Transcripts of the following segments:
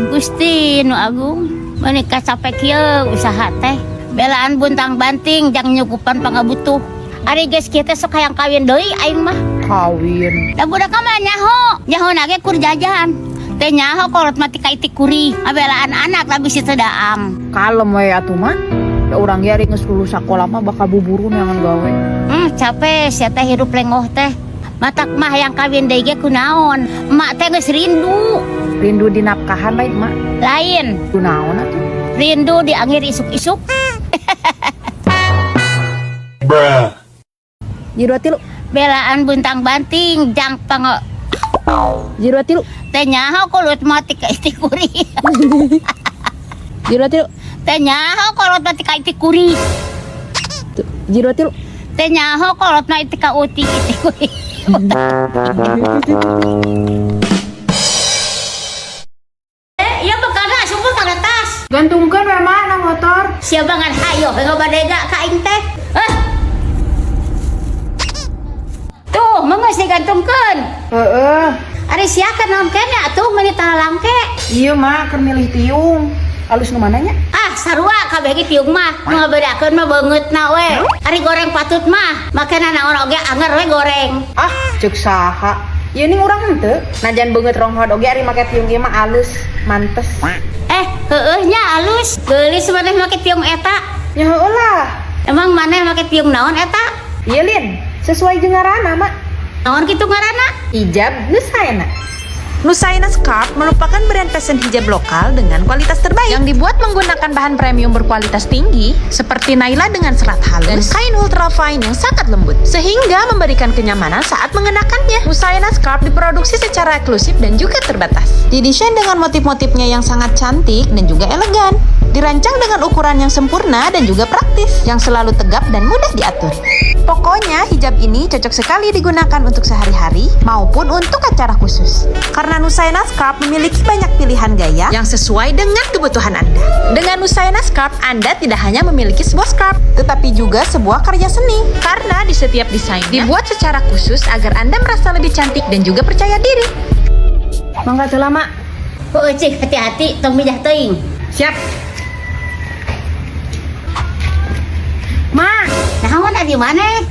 Gusti nu agung menikah capek kieu usaha teh belaan buntang banting jang nyukupan pangabutuh ari geus kieu teh sok hayang kawin deui aing mah Kawin. da budak mah nyaho nage kur jajan teh nyaho kolot mati ka itik kuri belaan anak labis itu daang Kalem we atuh mah. Da urang ge ari geus lulus sakola mah bakal buburu neangan gawe. capek sia teh hirup lengoh teh matak mah hayang kawin deui ge kunaon emak teh geus rindu Rindu dinapkahan bae mak. lain Kunaon atuh? rindu diangir isuk-isuk Jiro tilu. belaan buntang banting jang pang Jiro tilu. teh nyaho kolot mati ka itik kuri Jiro tilu. teh nyaho kolot mati ka itik kuri Jiro tilu. teh nyaho kolot mati ka uti itik kuri iya bekana sumpah kana tas Gantungkan we mak na motor. siapa ngan hayo ngabadega ka aing teh tuh mengeus digantungkeun Heeh. ari sia ka naon kene atuh meuni talalangke Iya mak keur milih tiung. Alus nu mananya? sarua kabeh ge tiung mah nu ngabedakeun mah beungeutna we ari goreng patut mah makana naon oge anger we goreng Ah, cek saha. Ieu ning urang henteu. Najan beungeut ronghod oge ari make tiung ge mah alus, mantes. heueuh nya alus geulis maneh make tiung eta Ya heueuh lah. emang maneh make tiung naon eta Ieu Lin, sesuai jeung ngaranna mak. naon kitu ngaranna Ijab Nusaina. Nusaina Scarf merupakan brand fashion hijab lokal dengan kualitas terbaik yang dibuat menggunakan bahan premium berkualitas tinggi seperti naila dengan serat halus dan kain ultra fine yang sangat lembut sehingga memberikan kenyamanan saat mengenakannya. Nusaina Scarf diproduksi secara eksklusif dan juga terbatas. Didesain dengan motif-motifnya yang sangat cantik dan juga elegan. Dirancang dengan ukuran yang sempurna dan juga praktis yang selalu tegap dan mudah diatur. Pokoknya hijab ini cocok sekali digunakan untuk sehari-hari maupun untuk acara khusus. Karena Nusaina Scarf memiliki banyak pilihan gaya yang sesuai dengan kebutuhan Anda. Dengan Nusaina Scarf, Anda tidak hanya memiliki sebuah scarf, tetapi juga sebuah karya seni. Karena di setiap desainnya dibuat secara khusus agar Anda merasa lebih cantik dan juga percaya diri. Mangga teu lama. heueuh cik hati-hati tong bijah teuing Siap. mak naon ari maneh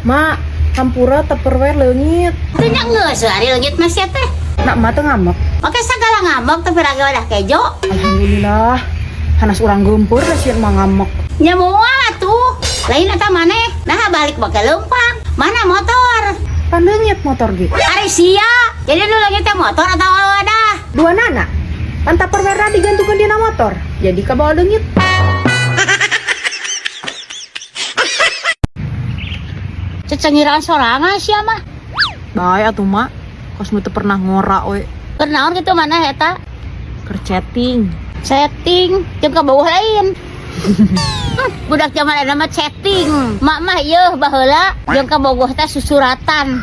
Mak, hampura Tupperware leungit. teu nya geus ari leungit mah sia teh Nak mah teu ngambek. oke sagala ngambek tapi rage wadah kejo Alhamdulillah. Hanas urang geumpeur da sieun mah ngambek. nya moal atuh lain eta maneh nah balik bake leumpang mana motor Pan leungit motor ge. ari sia jadi nu leungit teh motor atau wadah Dua nana. Pan Tupperware digantungkeun dina motor. Jadi kabawa leungit. cecengiraan sorangan sia mah Bae atuh mak. Kos nu teu pernah ngora we. keur naon kitu maneh eta Keur chatting. setting jeung ka bawah lain budak zaman ada mah chatting mak mah yeuh baheula jeung ka bogoh teh susuratan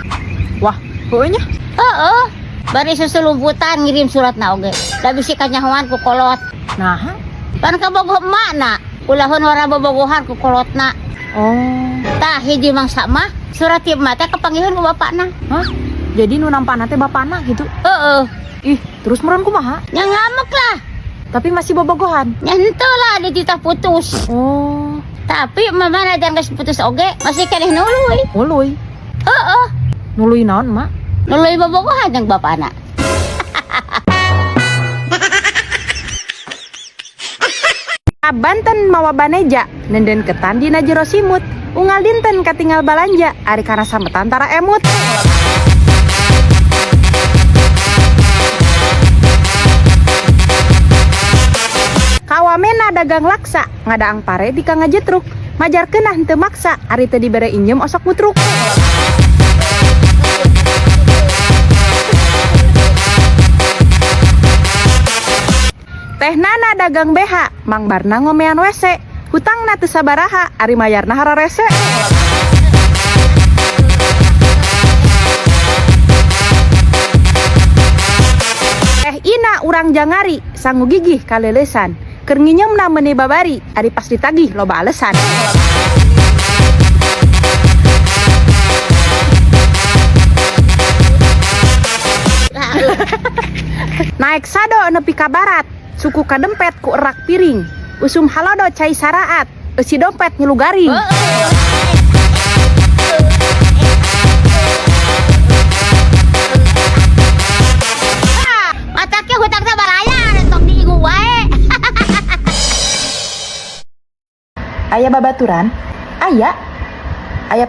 Wah, heueuh nya. heeh bari susulumputan ngirim suratna oge da bisi kanyahoan ku kolot Nah. pan ka bogoh emakna ulahun wara bobogohan ku kolotna Oh. tah hiji mangsa mah surat ieu mah teh kapanggihun ku bapakna Hah? Jadi nu nampana teh bapana gitu. heeh Ih, terus meureun kumaha? nya ngamek lah Tapi masih bobogohan. nya henteu lah dititah putus Oh. tapi mamana jangan geus putus oge masih keneh nuluy Uluy. heeh Nuluy naon, Mak? nuluy bobogohan jeung bapana Banten mawa baneja nenden ketan dina jero simut unggal dinten katinggal balanja ari kana sametan tara emut. Kawamena dagang laksa ngadaang pare di kang ngajetruk majar keunah henteu maksa ari teu dibere injem osok mutruk. Teh Nana dagang BH, Mang Barna ngomean WC, hutangna teu sabaraha, ari mayarna hararese. Teh Ina urang jangari, sangu gigih kalelesan, keur nginyemna meuni babari, ari pas ditagih loba alesan. Naik sado nepi ka barat, suku kadempet ku erak piring. Usum halodo cai saraat, esi dompet ngilu garing. Mataknya hutang sabaraya, rentok diingu wae. Aya babaturan? Aya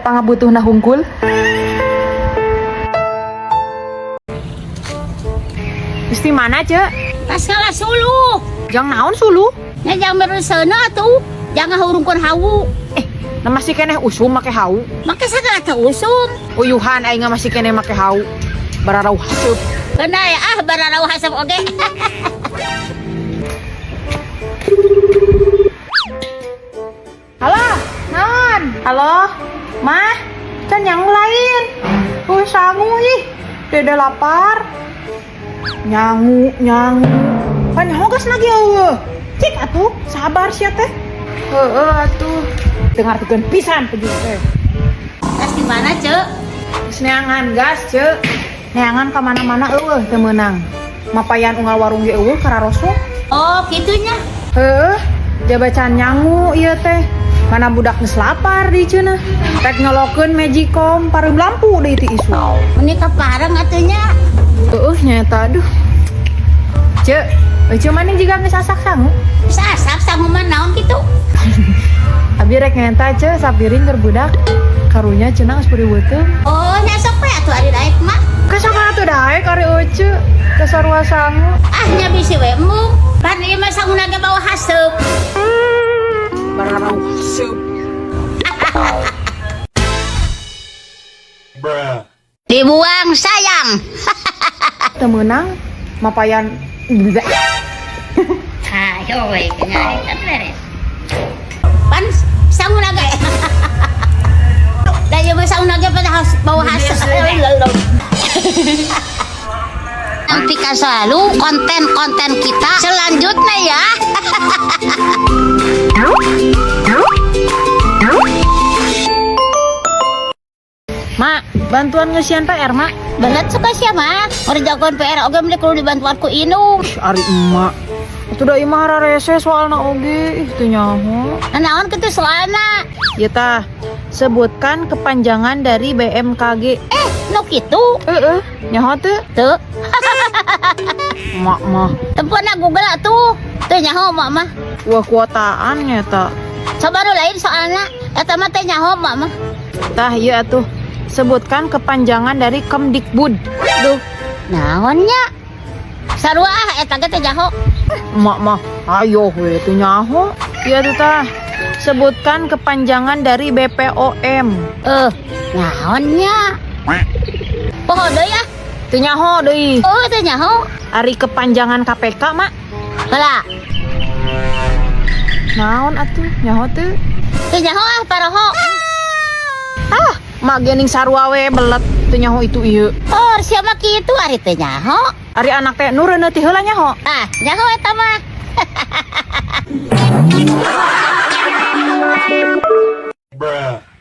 pangabutuhna hungkul? Mesti mana, Cek? Pas ngalah sulu. Jang naon sulu? Nya jang bereuseuna atuh. Jangan hurungkeun hawu. Na masih keneh usum make hau. Make sagala teu usum. Uyuhan aing masih keneh make hau. Bararau haseup. Beuna ya bararau hasep oge. Halo, naon? Halo, Mah, can yang lain. Sangu ih, dede lapar. Nyangu. Pan nyogas lagi eueuh. Cik atuh, sabar sia teh. Heueuh atuh. Dengarkeun pisan pejuh teh. Tas di mana, Cek? Geus neangan gas, Cek. Neangan ka mana-mana eueuh teu meunang. Mapayan unggal warung ge eueuh kararoso. Oh, gitunya. Heuh, jabacan nyangu ieu teh. Mana budak geus lapar di cenah. Rek nyolokeun Magicom pareum lampu deui ti isu. Ini kepareng atunya. Heuh nyata aduh. Cek, eueuh maning jiga geus asak sangu. Sasak sangu mah naon kitu? Abi rek nyata ce sapiring keur budak. Karunya cenah geus peureuteuh. Oh, nyasok we atuh ari daek mah. Kasaka atuh daek ari eueuh. Kasarua sangu. Ah, nya bisi we embung. Pan ieu mah sanguna ge bau haseup. Bararau haseup. Dibuang sayang. Teu meunang mapayan Ayo we nyari kan beres. Pan sanguna ge. Da ieu mah sanguna ge pada bau haseup. Nantikan selalu konten-konten kita selanjutnya ya. Mak, bantuan ngeusian PR, Mak. Belet suka siapa? Ngerjakan PR oge mending kudu dibantuan ku Inu. Ari emak. Itu da imah rarese soalna oge, ih teu nyaho. Naon kitu soalna? Ya tah, sebutkan kepanjangan dari BMKG. Nu kitu? Nyaho teu? Teu. Emak mah. Tempuna Google atuh. Teu nyaho mak mah. Wah kuotaan nyata. Sabaru lain soalna. Eta mah teh nyaho mak mah. Tah ieu atuh. Sebutkan kepanjangan dari Kemdikbud. Duh, naonnya? Sarua eta ge teh nyaho. Emak mah, ayo we teu nyaho. Ieu tuh tah. Sebutkan kepanjangan dari BPOM. Naonnya? Poho deui ya? Teu nyaho deui. Oh, teh nyaho. Ari kepanjangan KPK, Mak. Heula. Naon atuh? Nyaho teu? Teh nyaho paroho. Mak geuning sarua we belet teu nyaho itu ieu. Oh, siapa kitu ari teh nyaho? Ari anak teh nu reuneut ti heula nyaho. Ah, nyaho eta mah. Bruh.